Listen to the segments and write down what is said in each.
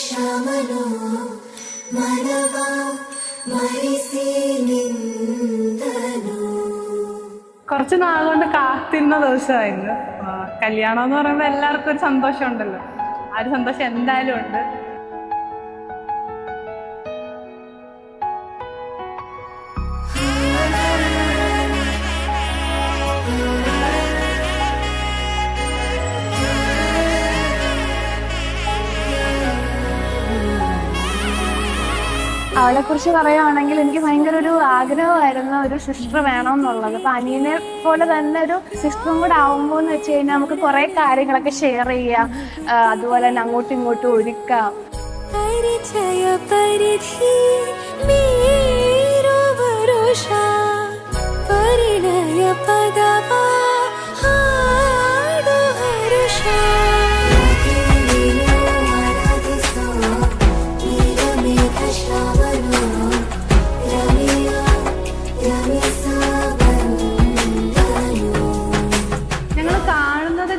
ശ്യാമനോ മനവാ മരിസി നിന്ദനോ. കുറച്ച് നാളുകൊണ്ട് കാത്തിരുന്ന ദിവസമായിരുന്നു കല്യാണം എന്ന് പറയുമ്പോൾ എല്ലാവർക്കും ഒരു സന്തോഷം ഉണ്ടല്ലോ. ആ ഒരു സന്തോഷം എന്തായാലും ഉണ്ട്. അവളെ കുറിച്ച് പറയുകയാണെങ്കിൽ എനിക്ക് ഭയങ്കര ഒരു ആഗ്രഹമായിരുന്നു ഒരു സിസ്റ്റർ വേണമെന്നുള്ളത്. അപ്പൊ അനിയനെ പോലെ തന്നെ ഒരു സിസ്റ്ററും കൂടെ ആവുമ്പോൾ എന്ന് വെച്ച് കഴിഞ്ഞാൽ നമുക്ക് കുറെ കാര്യങ്ങളൊക്കെ ഷെയർ ചെയ്യാം, അതുപോലെ തന്നെ അങ്ങോട്ടും ഇങ്ങോട്ടും ഒരുക്കാം.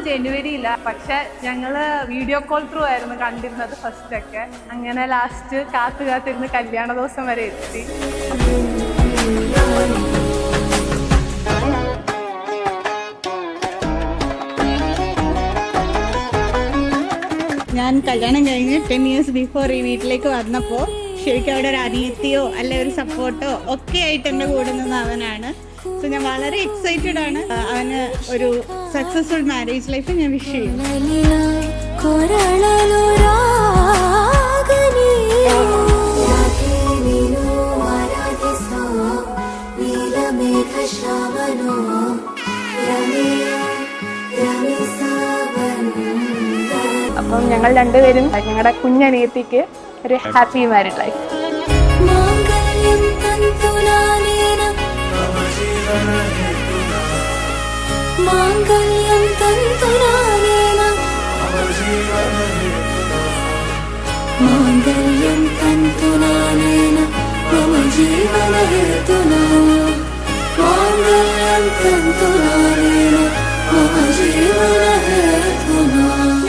ജനുവരിയില്ല, പക്ഷെ ഞങ്ങള് വീഡിയോ കോൾ ത്രൂ ആയിരുന്നു കണ്ടിരുന്നത് ഫസ്റ്റ് ഒക്കെ. അങ്ങനെ ലാസ്റ്റ് കാത്തിരുന്ന് കല്യാണ ദിവസം വരെ എത്തി. ഞാൻ കല്യാണം കഴിഞ്ഞ് 10 years ബിഫോർ ഈ വീട്ടിലേക്ക് വന്നപ്പോൾ ശരിക്കും അവിടെ ഒരു അനിയത്തിയോ അല്ലെ ഒരു സപ്പോർട്ടോ ഒക്കെ ആയിട്ട് എൻ്റെ കൂടെ നിന്ന് അവനാണ്. സോ ഞാൻ വളരെ എക്സൈറ്റഡ് ആണ്. അവന് ഒരു സക്സസ്ഫുൾ മാരേജ് ലൈഫ് ഞാൻ വിഷ് ചെയ്യുന്നു. അപ്പം ഞങ്ങൾ രണ്ടുപേരും ഞങ്ങളുടെ കുഞ്ഞനിയത്തിക്ക് ഒരു ഹാപ്പി മാരീഡ് ലൈഫ്.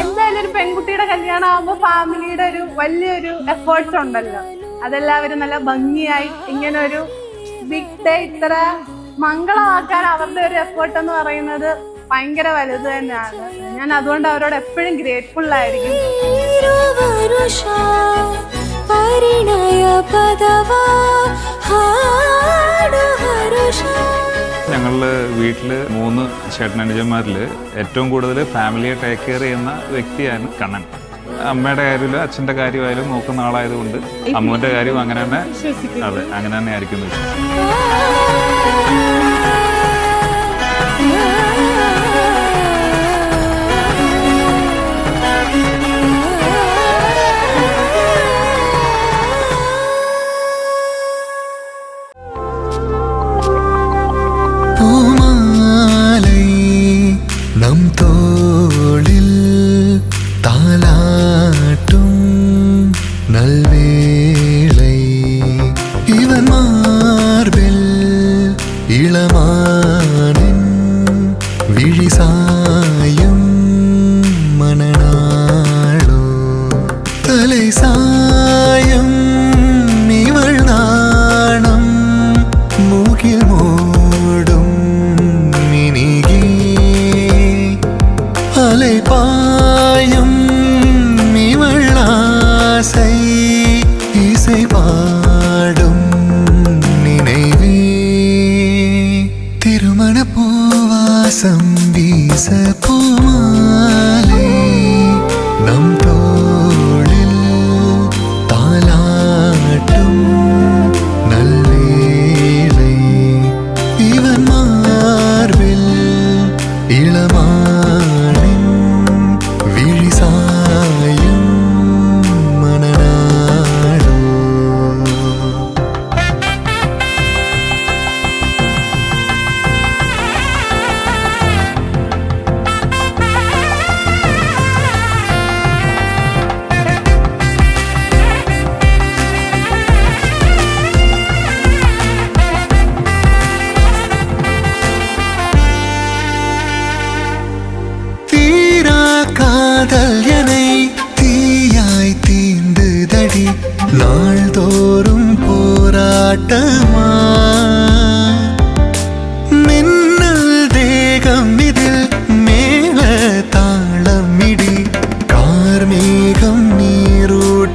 എന്തായാലും ഒരു പെൺകുട്ടിയുടെ കല്യാണം ആകുമ്പോൾ ഫാമിലിയുടെ ഒരു വലിയൊരു എഫേർട്സ് ഉണ്ടല്ലോ. അതെല്ലാവരും നല്ല ഭംഗിയായി ഇങ്ങനെ ഒരു ബിഗ് ഡേ ഇത്ര മംഗളമാക്കാൻ അവരുടെ ഒരു എഫേർട്ട് എന്ന് പറയുന്നത് ഭയങ്കര വലുത് തന്നെയാണ്. ഞാൻ അതുകൊണ്ട് അവരോട് എപ്പോഴും ഗ്രേറ്റ്ഫുൾ ആയിരിക്കും. ഞങ്ങളുടെ വീട്ടിൽ 3 ചേട്ടനനുജന്മാരിൽ ഏറ്റവും കൂടുതൽ ഫാമിലിയെ ടേക്ക് കെയർ ചെയ്യുന്ന വ്യക്തിയാണ് കണ്ണൻ. അമ്മയുടെ കാര്യമില്ല, അച്ഛൻ്റെ കാര്യമായാലും നോക്കുന്ന ആളായതുകൊണ്ട് അമ്മൂൻ്റെ കാര്യവും അങ്ങനെ തന്നെ, അതെ അങ്ങനെ തന്നെ ആയിരിക്കും. ും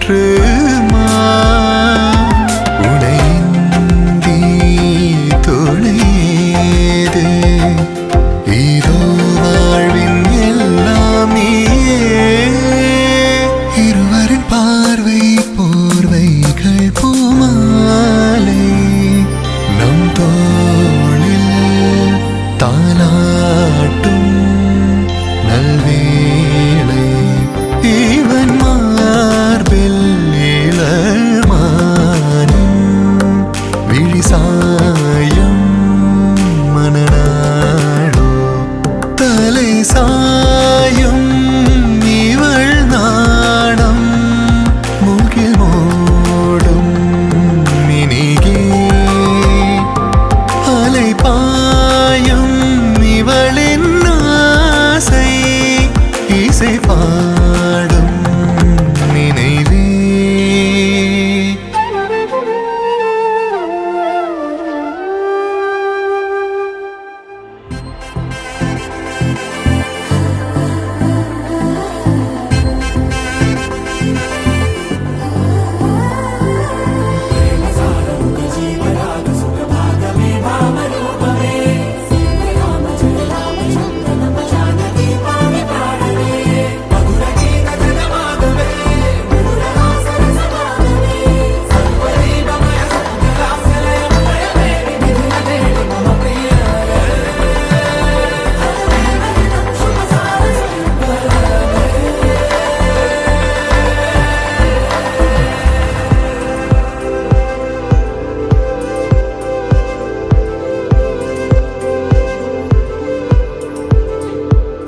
போற்றுமா உனைந்தி துணையேது இதோ வாழ்வின் எல்லாம் நீயே இருவரின் பார்வை போர்வைகள் பூமாலை நம் தோளில் தாலாட்டும் நல்வேளை இவன் மார்பில் இளமானின் விழிசாயம் மனநாடோ தலை சாயும் இவள் நாடம் மூக்கில் மோடும் மினிகே அலை பாயும் இவளின் ஆசை இசை பாடும் நினைவே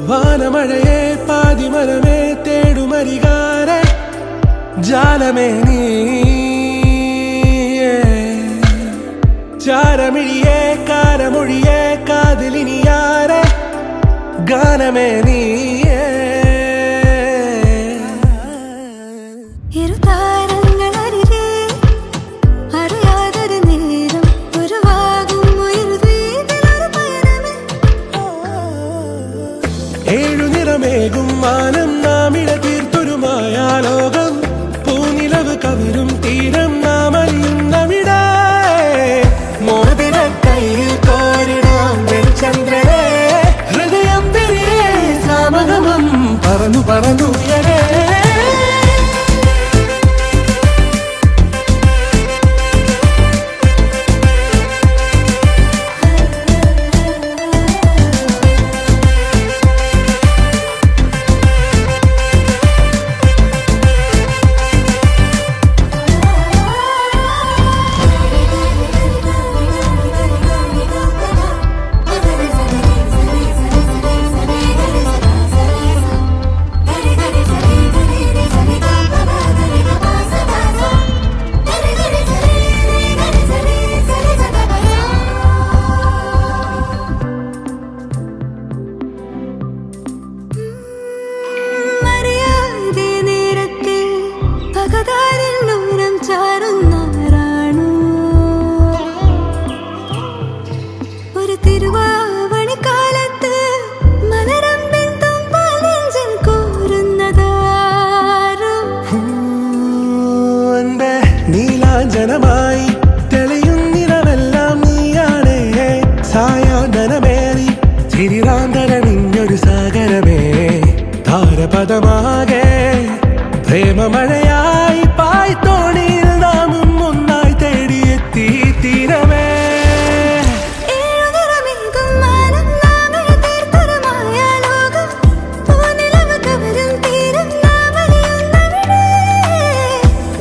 വാനമഴയെ പാതിമരമേ തേടുമരികാരെ ജാലമേ നീ ചാരമിഴിയെ കാരമൊഴിയെ കാതിലിനിയാരെ ഗാനമേ നീ ഇരുതാരങ്ങളരികെ അറിയാതൊരു നേരം ഉരുവാകും ഒരു ദ്വീപിലൊരു പയനമേ ഏഴു നിറമേകും മാനം നാമിട തീർത്തൊരുമായ ലോകം പൂനിലവ് കവരും തീരം നാമലിയുന്നവിട മോതിര കയ്യിൽ കോരിടാം ചന്ദ്രനെ ഹൃദയം തിരികെ സാമഗമം പറന്നു പറന്നുയരേ അറിയാതെ നേരത്തെ പകതാരിൽ നൂനം ചാരുന്നാരാണോ ഒരു തിരുവാവണിക്കാലത്ത് മലരമ്പിൻ തുമ്പാൽ നെഞ്ചിൽ കോരുന്നതാരോ എന്റെ നീലാഞ്ജനമായി തെളിയുന്നിരവെല്ലാം നീയാണേ സായാഹ്നമേറി ചിരിറാന്തരണിഞ്ഞൊരു സാഗരമേ താരപദമാകെ പ്രേമമഴയായി പായ്ത്തോണിയിൽ നാമും ഒന്നായി തേടിയെത്തി തീരമേ ഏഴുനിറമേകും മാനം നാമിഴ തീർത്തൊരുമായ ലോകം പൂനിലവ് കവരും തീരം നാമലിയുന്നവിടെ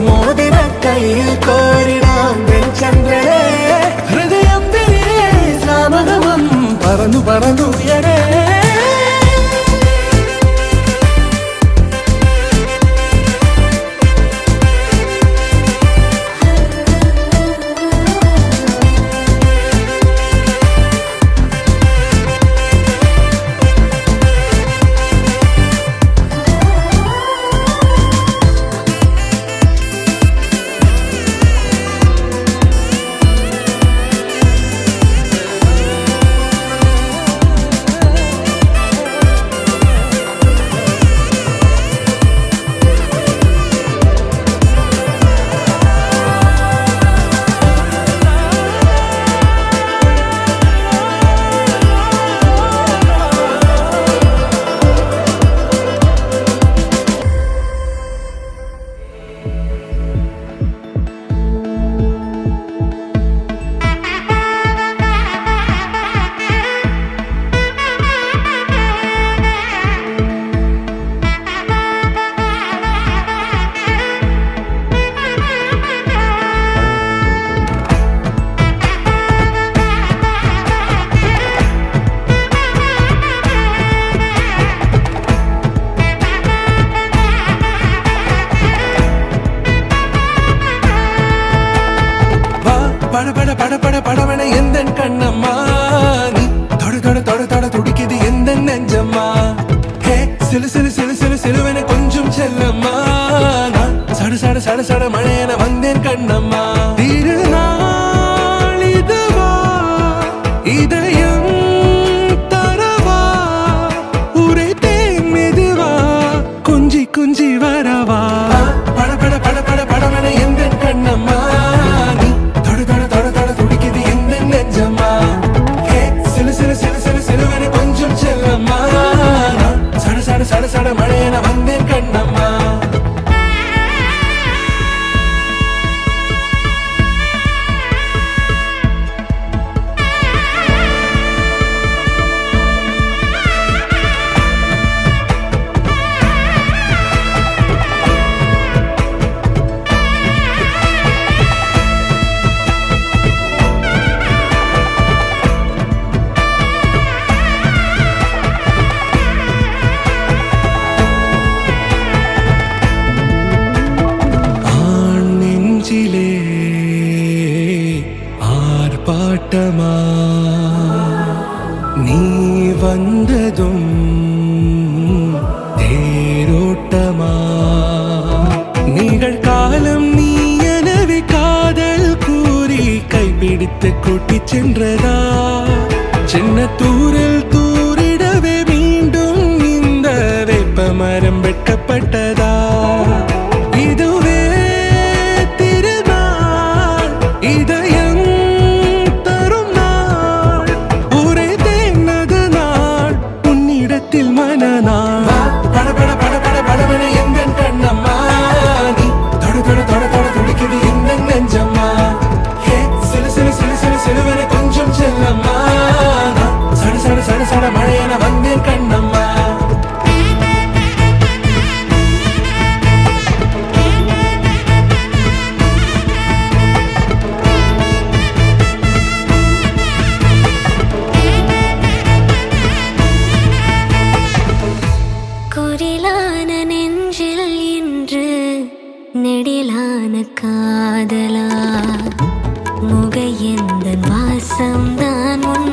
മോതിര കയ്യിൽ കോരിടാം ചന്ദ്രനെ ഹൃദയം തിരികെ സാമഗമം പറന്നു പറന്നുയരേ பட பட பட பட படவன எந்த கண்ணம்மா நீ தொட தொட தொட தொட துடிக்குது எந்த நெஞ்சம்மா ஹே சிலு சிலு சிலு சிலு சிலுவன கொஞ்சம் செல்லம்மா நான் சட சட சட சட மழையன வந்தேன் கண்ணம்மா திருநாள் இதுவா இதயம் தரவா உரைத்தேன் மெதுவா கொஞ்சி கொஞ்சி வரவா பட பட பட பட படவன எந்த கண்ணம்மா நீ தொட தொட தொட தொட துடிக்குது எந்த நெஞ்சம்மா ஹே சிலு சிலு சிலு சிலு சிலுவன கொஞ்சம் செல்லம்மா நான் சட சட சட சட மழையன வந்தேன் கண்ணம்மா ஆர்ப்பாட்டமா நீ வந்ததும் தேரோட்டமா நிகழ்காலம் நீ எனவே காதல் கூறி கைப்பிடித்து கூட்டிச் சென்றதா சின்ன தூரல் தூரிடவே மீண்டும் இந்த வேப்ப மரம் வெட்கப்பட்டதா இதுவே திருநாள் இதயம் தரும் நாள் ஒரே தேனது நாள் உன்னிடத்தில் மனநாள் பட பட பட பட படவன எந்த கண்ணம்மா நீ தொட தொட தொட தொட துடிக்குது எந்த நெஞ்சம்மா ஹே சிலு சிலு சிலு சிலு சிலுவன கொஞ்சம் செல்லம்மா நான் சட சட சட சட மழையன வந்தேன் கண்ணம்மா குரிலான நெஞ்சில் இன்று நெடிலான காதலா முகையெந்த வாசம்தான் உன்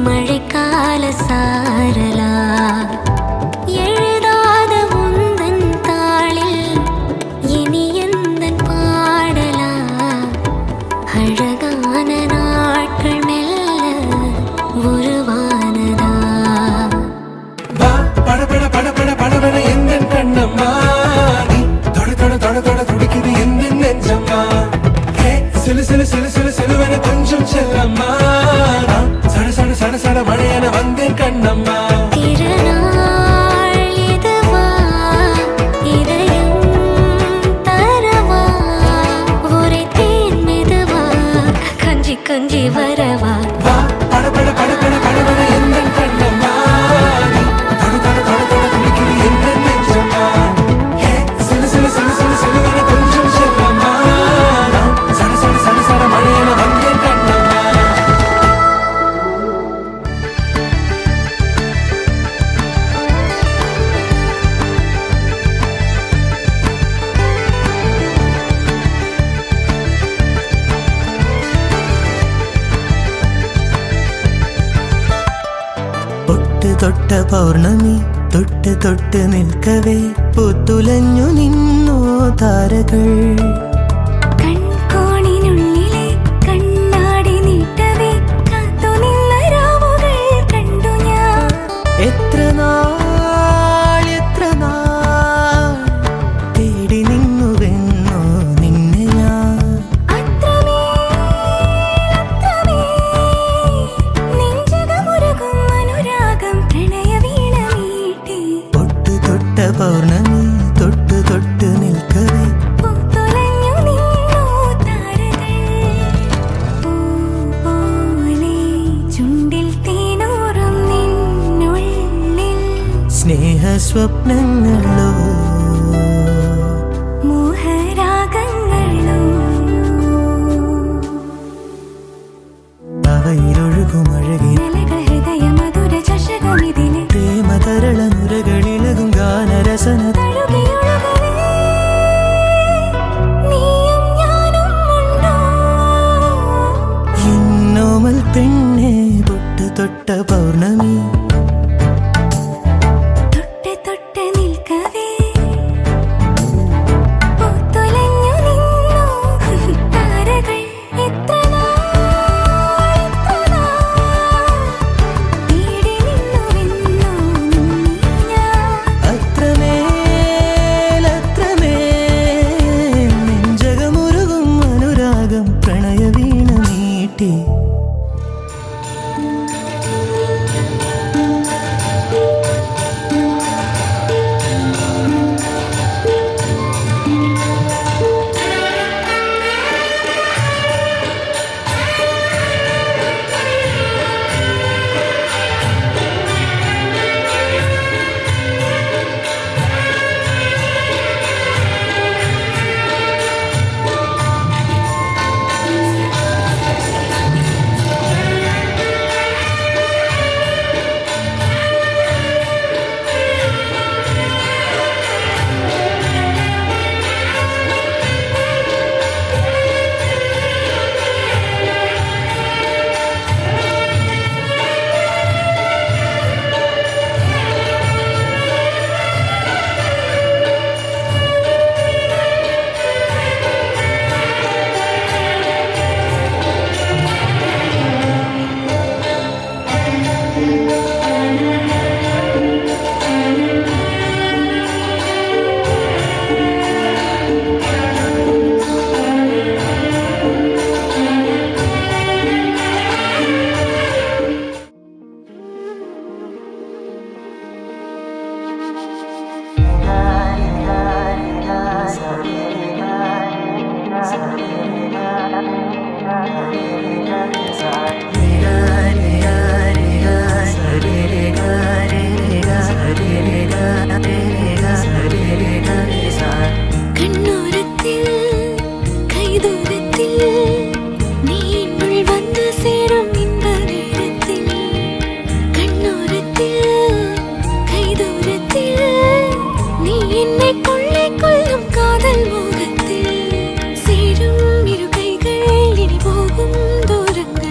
மழைக்கால சாரலா எழுதாத உந்தன் தாளில் இனி எந்தன் பாடலா அழகான நாட்கள் மெல்ல உருவானதா பட பட பட பட படவன எந்த கண்ணம்மா நீ தொட தொட தொட தொட துடிக்குது எந்த நெஞ்சம்மா ஹே சிலு சிலு சிலு சிலு சிலுவன கொஞ்சம் செல்லம்மா நான் சட சட சட சட மழையன வந்தேன் கண்ணம்மா திருநாள் இதுவா இதயம் தரவா உரைத்தேன் மெதுவா கஞ்சி கஞ்சி வரவா பட பட பட பட படவன எந்த கண்ணம்மா நீ தொட தொட தொட தொட துடிக்குது எந்த நெஞ்சம்மா ஹே சிலு சிலு சிலு சிலு சிலுவன கொஞ்சம் செல்லம்மா நான் சட சட சட சட மழையன வந்தேன் கண்ணம்மா പൊട്ട് തൊട്ട പൗർണമി തൊട്ട് തൊട്ട് നിൽക്കവേ പൂത്തുലഞ്ഞു നിന്നോ താരകൾ കൺകോണിനുള്ളിലെ കണ്ണാടി നീട്ടവേ കാത്തുനിന്ന രാവുകൾ കണ്ടു ഞാൻ എത്ര നാൾ തേടി നിന്നുവെന്നോ നിന്നെ ഞാൻ നെഞ്ചകമുരുകും അനുരാഗം പ്രണയവീണ മീട്ടി പൊട്ട് തൊട്ട പൗർണമി തൊട്ട് തൊട്ട് നിൽക്കവേ പൂത്തുലഞ്ഞു നിന്നു താരകൾ പൂപോലെ ചുണ്ടിൽ തേനൂറും നിന്നുള്ളിൽ സ്നേഹസ്വപ്നങ്ങളോ മോഹരാഗങ്ങളോ അവയിലൊഴുകുമഴകി ഹൃദയ മധുര ചഷകമിതിലെ പ്രേമതരള നുരകളിളകും ഗാനരസന തഴുകിയൊഴുകവേ നീയും ഞാനും ഉണ്ടോ പൗർണമി തൊട്ട് തൊട്ട് നിൽക്കവേ പൂത്തുലഞ്ഞു നിന്നു താരകൾ എത്ര നാൾ തേടി നിന്നുവെന്നോ ഞാൻ അത്രമേൽ നെഞ്ചകമുരുകും അനുരാഗം പ്രണയവീണ നീട്ടി കണ്ണോരത്തിൽ കൈദൂരത്തിൽ നീ എന്നുൾ വന്നു ചേരും ഇன்ப നേരത്തിൽ കണ്ണോരത്തിൽ കൈദൂരത്തിൽ നീ എന്നെ കൊള്ളും കാതൽ മോഹത്തിൽ ചേരും ഇരു കൈകൾ ഇനി പോകും ദൂരങ്ങൾ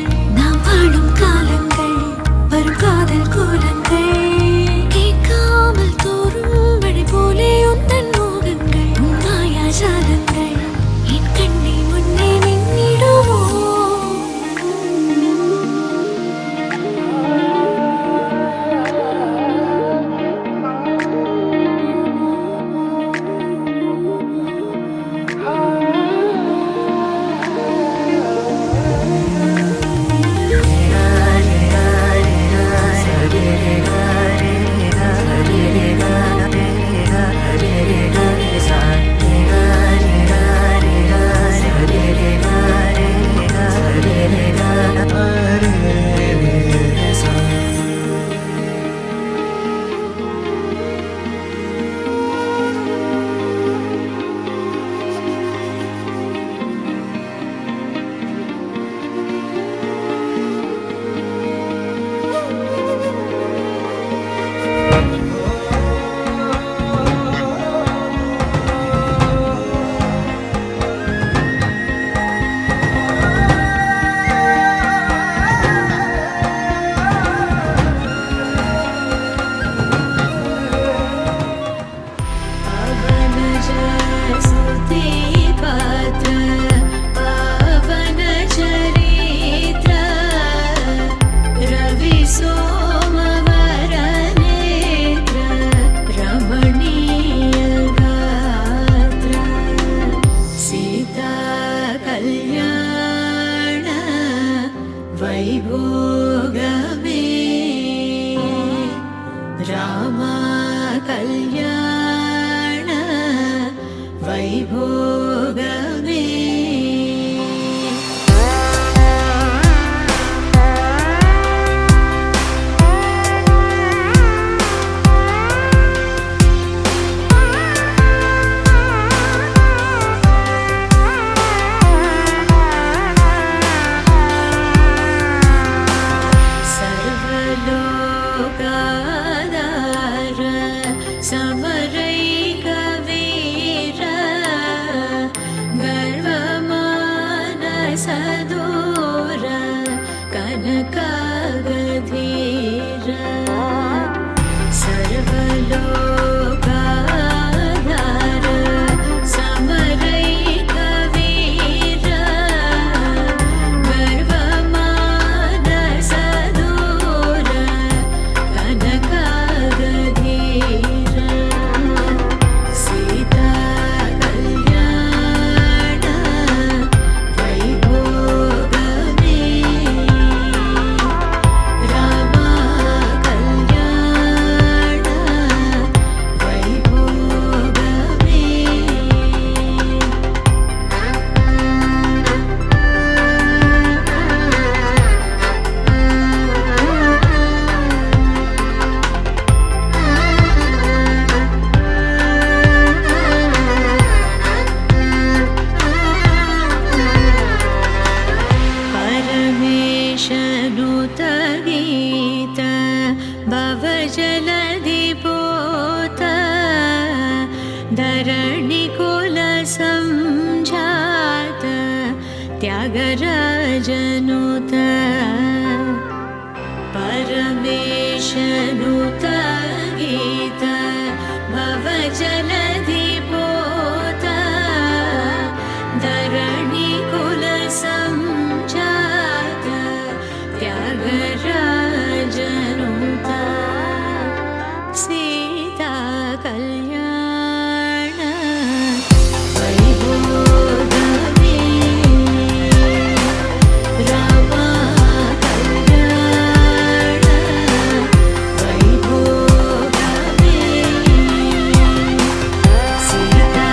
त्यागराजनुत परमेशनुत गीत भवजलधिपोत धरणिकुलसञ्जात त्यागराजनुत सीता कल्याण वैभोगमे रामा कल्याण वैभोगमे सीता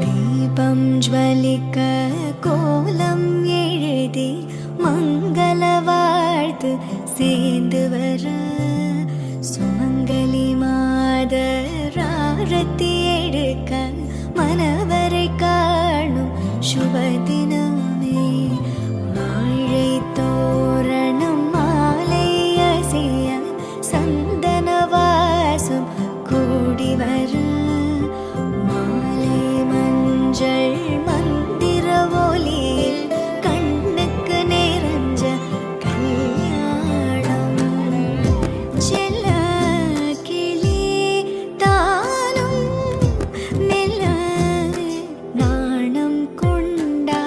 दीपं ज्वलिक कोलं एഴുതി मङ्गलवार्த்து சேர்ந்து வர சுமங்கலி மாதராரத்தி எடுக்க மனவரை காணும் சுபதினமே வாழை தோரணம் மாலை அசைய சந்தன வாசம் கூடி வர மாலை மஞ்சள் மந்திர ஒலியில் கண்ணுக்கு நிறைஞ்ச கல்யாணம் செல்ல கிளி தானும் மெல்ல நாணம் கொண்டா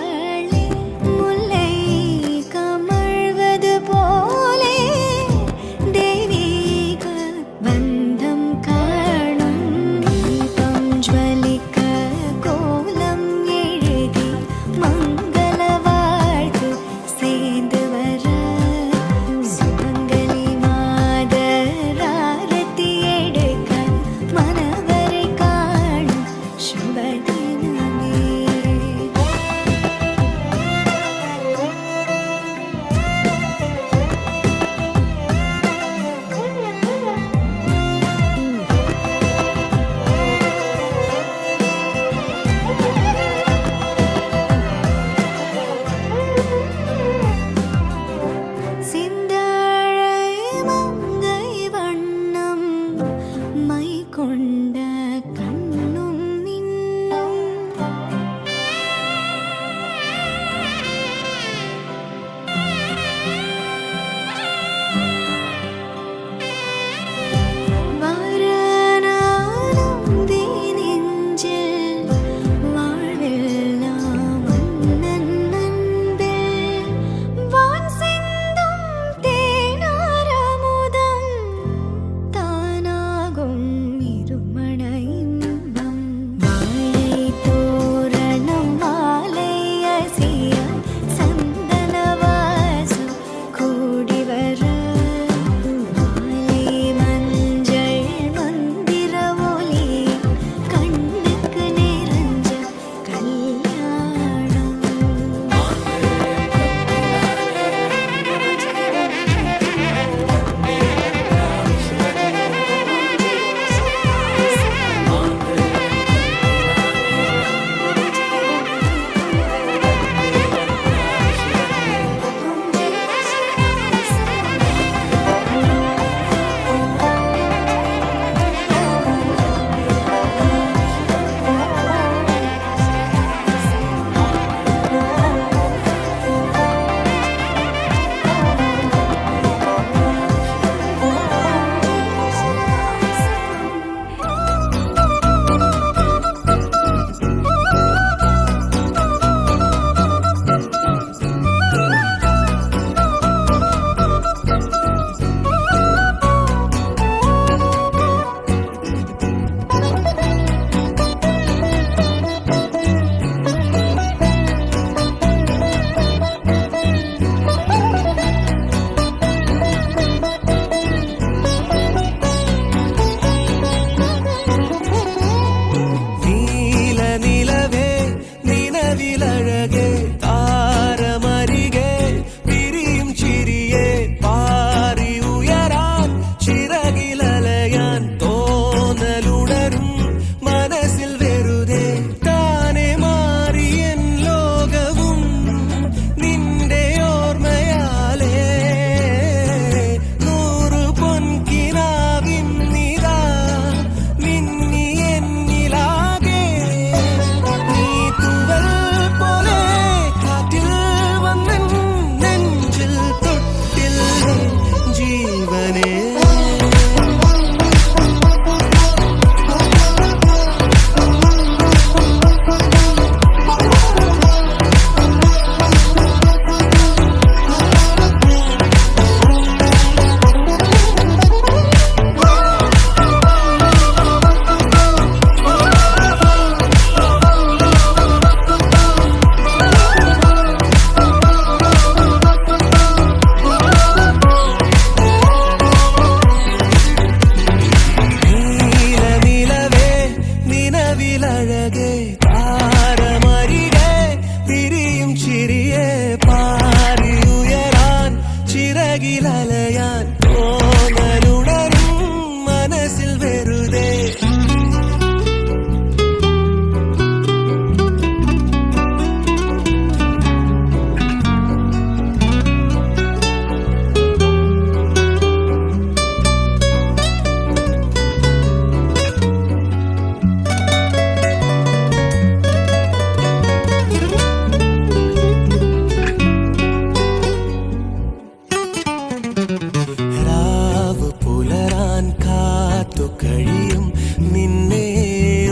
ഞാൻ കാത്തു കഴിയും നിന്നെ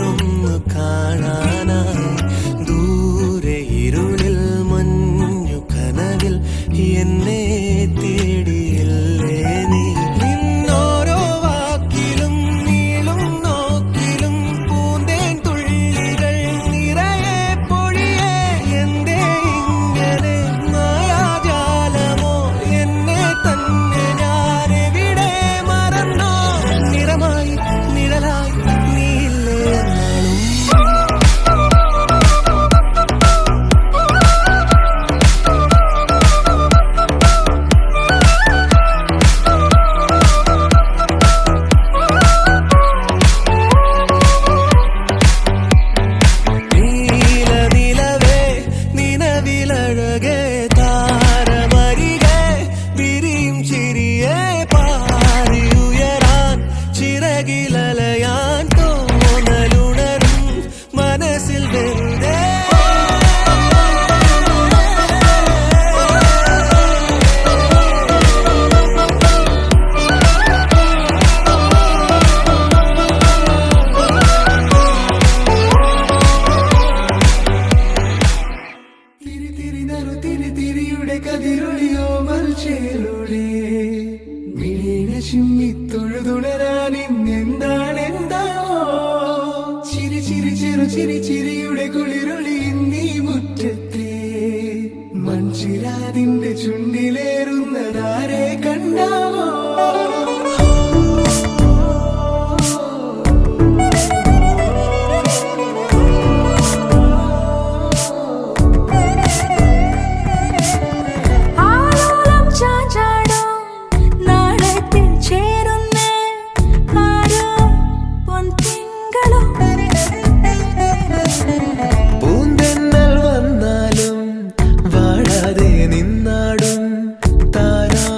ഒന്ന് കാണാനായി. ദൂരെ ഇരുളിൽ മഞ്ഞു കനവിൽ എന്നെ തേടിയില്ലേ നീ. നിന്നോരോ വാക്കിലും നീളും നോക്കിലും പൂന്തേൻ തുള്ളികൾ നിറയെ പൊഴിയേ. എന്തേ ഇങ്ങനെ മായാജാലമോ എന്നെ തന്നെ ഞാനെവിടെ മറന്നോ. നിറമായി നിഴലായി നീയില്ലേ എന്നാളും. നീലനിലവേ നിലവിലഴകേ താരമരികെ വിരിയും ചിരിയെ പാറിയുയരാൻ ചിറകിലലയാൻ തോന്നലുണരും മനസ്സിൽ വെറുതെ. തിരിയുടെ കതിരൊളിയോ മൽച്ചേലൂടെ മിഴിനെ ചിമ്മിത്തൊഴുതുണരാൻ ഇന്നെന്താണെന്താവോ. ചിരി ചിരി ചെറു ചിരി ചിരിയുടെ കുളിരൊളി നീ മുറ്റത്തെ മൺചിരാതിന്റെ ചുണ്ടിലേറുന്നതാരെ കണ്ടാവോ. ആലോലം ചാഞ്ചാടും നാളത്തിൽ ചേരുന്നേ ആരോ പൊൻതിങ്കളോ. പൂന്തെന്നൽ വന്നാലും വാഴാതെ നിന്നാടും താരാജാലങ്ങളോ.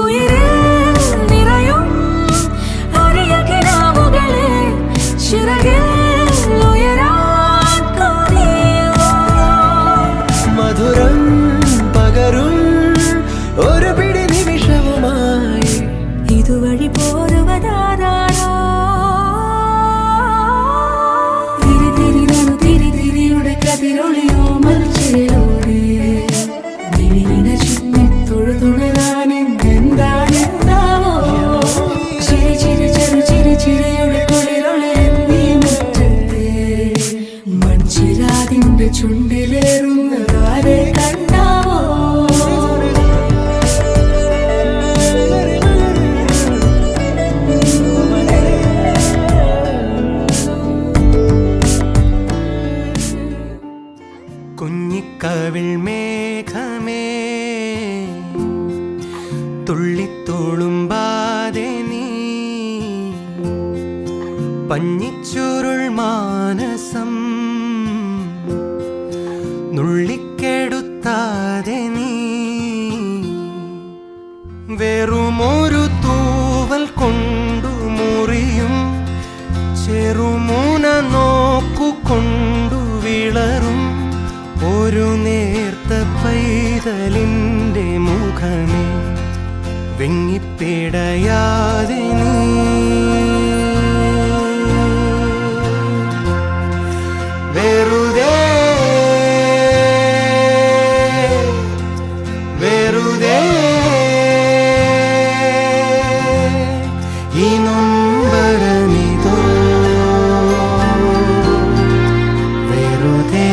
ഉയരിൽ നിറയും അരിയ കിനാവുകളെ ചിറകിൽ ഉയരാൻ തോന്നിയോ. മധുരം പകരും ഒരു പിടി നിമിഷവുമായി ഇതുവഴി പോരുവതാരാണോ. തിരിയുടെ കതിരൊളിയോ മൽച്ചേലൂടെ മിഴിനെ ചിമ്മിത്തൊഴുതുണരാൻ ഇന്നെന്താണെന്താവോ. ചിരി ചിരി ചെറു ചിരി ചിരിയുടെ കുളിരൊളി നീ മുറ്റത്തെ മൺചിരാതിന്റെ ചുണ്ടിലേറുന്നതാരെ കണ്ടാവോ. കുഞ്ഞിക്കവിൾ മേഘമേ തുള്ളിത്തോളുമ്പാതെ നീ പഞ്ഞിച്ചുരുൾ മാനസം നുള്ളിക്കെടുത്താതെ നീ. വെറുമൊരു തൂവൽ കൊണ്ടു മുറിയും ചെറുമൂന നോക്കുകൊണ്ടു വിളറും ഒരു നേർത്ത പൈതലിൻ്റെ മുഖമേ വെങ്ങിപ്പിടയാതെ നീ. വെറുതെ വെറുതെ ഈ നൊമ്പരമിതോ വെറുതെ.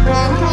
ആ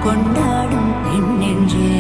கொண்டாடும் பெண்ணென்றே